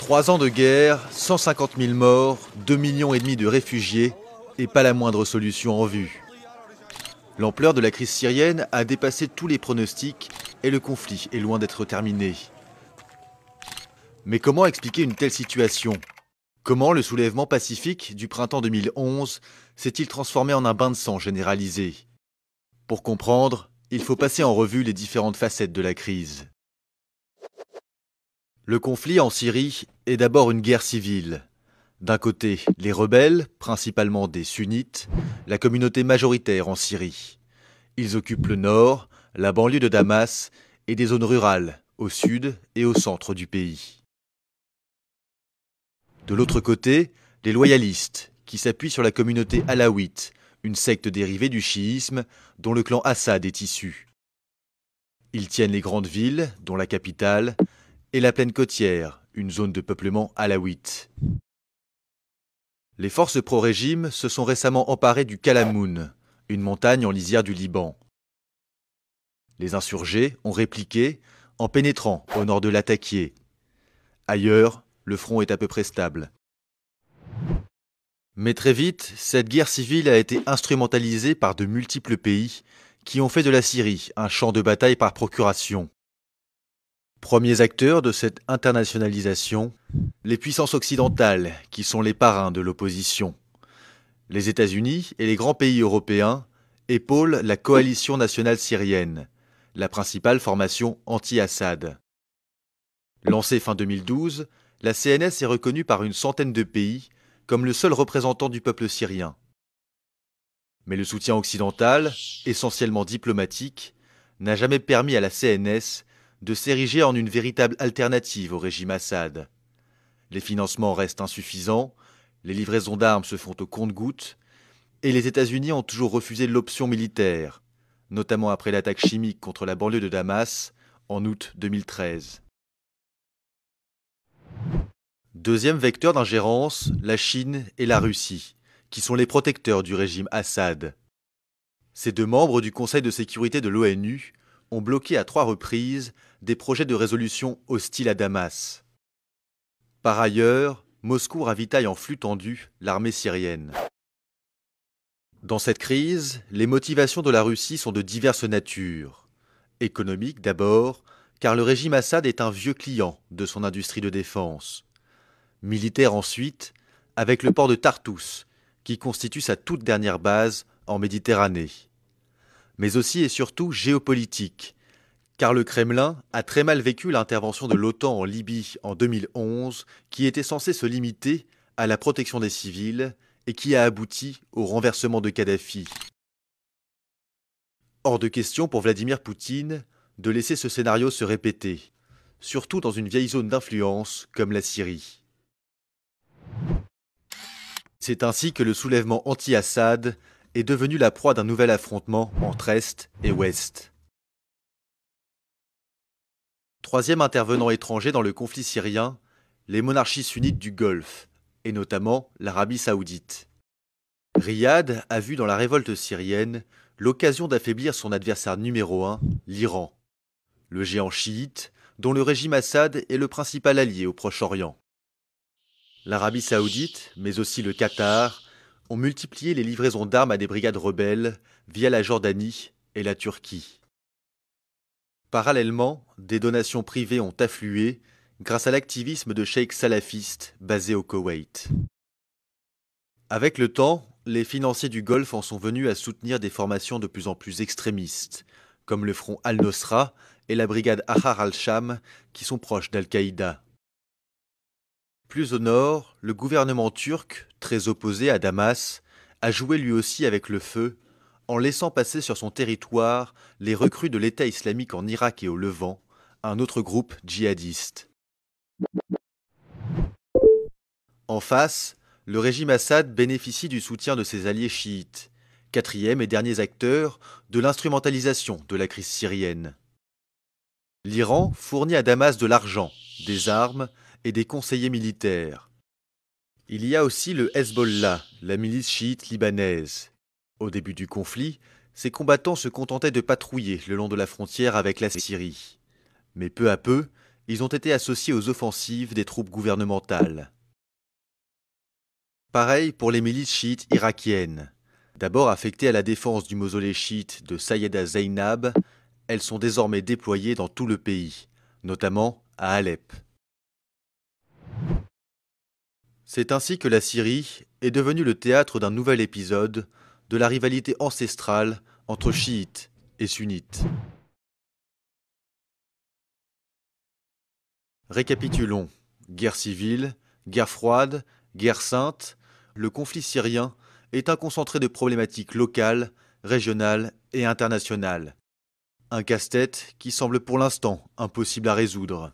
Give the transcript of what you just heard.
3 ans de guerre, 150 000 morts, 2,5 millions de réfugiés et pas la moindre solution en vue. L'ampleur de la crise syrienne a dépassé tous les pronostics et le conflit est loin d'être terminé. Mais comment expliquer une telle situation? Comment le soulèvement pacifique du printemps 2011 s'est-il transformé en un bain de sang généralisé? Pour comprendre, il faut passer en revue les différentes facettes de la crise. Le conflit en Syrie est d'abord une guerre civile. D'un côté, les rebelles, principalement des sunnites, la communauté majoritaire en Syrie. Ils occupent le nord, la banlieue de Damas et des zones rurales, au sud et au centre du pays. De l'autre côté, les loyalistes, qui s'appuient sur la communauté alaouite, une secte dérivée du chiisme dont le clan Assad est issu. Ils tiennent les grandes villes, dont la capitale, et la plaine côtière, une zone de peuplement alaouite. Les forces pro-régime se sont récemment emparées du Kalamoun, une montagne en lisière du Liban. Les insurgés ont répliqué en pénétrant au nord de Latakié. Ailleurs, le front est à peu près stable. Mais très vite, cette guerre civile a été instrumentalisée par de multiples pays qui ont fait de la Syrie un champ de bataille par procuration. Premiers acteurs de cette internationalisation, les puissances occidentales qui sont les parrains de l'opposition. Les États-Unis et les grands pays européens épaulent la coalition nationale syrienne, la principale formation anti-Assad. Lancée fin 2012, la CNS est reconnue par une centaine de pays comme le seul représentant du peuple syrien. Mais le soutien occidental, essentiellement diplomatique, n'a jamais permis à la CNS de s'ériger en une véritable alternative au régime Assad. Les financements restent insuffisants, les livraisons d'armes se font au compte-gouttes, et les États-Unis ont toujours refusé l'option militaire, notamment après l'attaque chimique contre la banlieue de Damas en août 2013. Deuxième vecteur d'ingérence, la Chine et la Russie, qui sont les protecteurs du régime Assad. Ces deux membres du Conseil de sécurité de l'ONU ont bloqué à 3 reprises des projets de résolution hostiles à Damas. Par ailleurs, Moscou ravitaille en flux tendu l'armée syrienne. Dans cette crise, les motivations de la Russie sont de diverses natures. Économique d'abord, car le régime Assad est un vieux client de son industrie de défense. Militaire ensuite, avec le port de Tartous, qui constitue sa toute dernière base en Méditerranée. Mais aussi et surtout géopolitique, car le Kremlin a très mal vécu l'intervention de l'OTAN en Libye en 2011, qui était censée se limiter à la protection des civils et qui a abouti au renversement de Kadhafi. Hors de question pour Vladimir Poutine de laisser ce scénario se répéter, surtout dans une vieille zone d'influence comme la Syrie. C'est ainsi que le soulèvement anti-Assad est devenu la proie d'un nouvel affrontement entre Est et Ouest. Troisième intervenant étranger dans le conflit syrien, les monarchies sunnites du Golfe, et notamment l'Arabie saoudite. Riyad a vu dans la révolte syrienne l'occasion d'affaiblir son adversaire numéro 1, l'Iran, le géant chiite dont le régime Assad est le principal allié au Proche-Orient. L'Arabie saoudite, mais aussi le Qatar, ont multiplié les livraisons d'armes à des brigades rebelles via la Jordanie et la Turquie. Parallèlement, des donations privées ont afflué grâce à l'activisme de cheikh salafistes basés au Koweït. Avec le temps, les financiers du Golfe en sont venus à soutenir des formations de plus en plus extrémistes, comme le front Al-Nosra et la brigade Ahrar al-Sham, qui sont proches d'Al-Qaïda. Plus au nord, le gouvernement turc, très opposé à Damas, a joué lui aussi avec le feu, en laissant passer sur son territoire les recrues de l'État islamique en Irak et au Levant, un autre groupe djihadiste. En face, le régime Assad bénéficie du soutien de ses alliés chiites, quatrième et derniers acteurs de l'instrumentalisation de la crise syrienne. L'Iran fournit à Damas de l'argent, des armes et des conseillers militaires. Il y a aussi le Hezbollah, la milice chiite libanaise. Au début du conflit, ces combattants se contentaient de patrouiller le long de la frontière avec la Syrie. Mais peu à peu, Ils ont été associés aux offensives des troupes gouvernementales. Pareil pour les milices chiites irakiennes. D'abord affectées à la défense du mausolée chiite de Sayyeda Zainab, elles sont désormais déployées dans tout le pays, notamment à Alep. C'est ainsi que la Syrie est devenue le théâtre d'un nouvel épisode de la rivalité ancestrale entre chiites et sunnites. Récapitulons. Guerre civile, guerre froide, guerre sainte, le conflit syrien est un concentré de problématiques locales, régionales et internationales. Un casse-tête qui semble pour l'instant impossible à résoudre.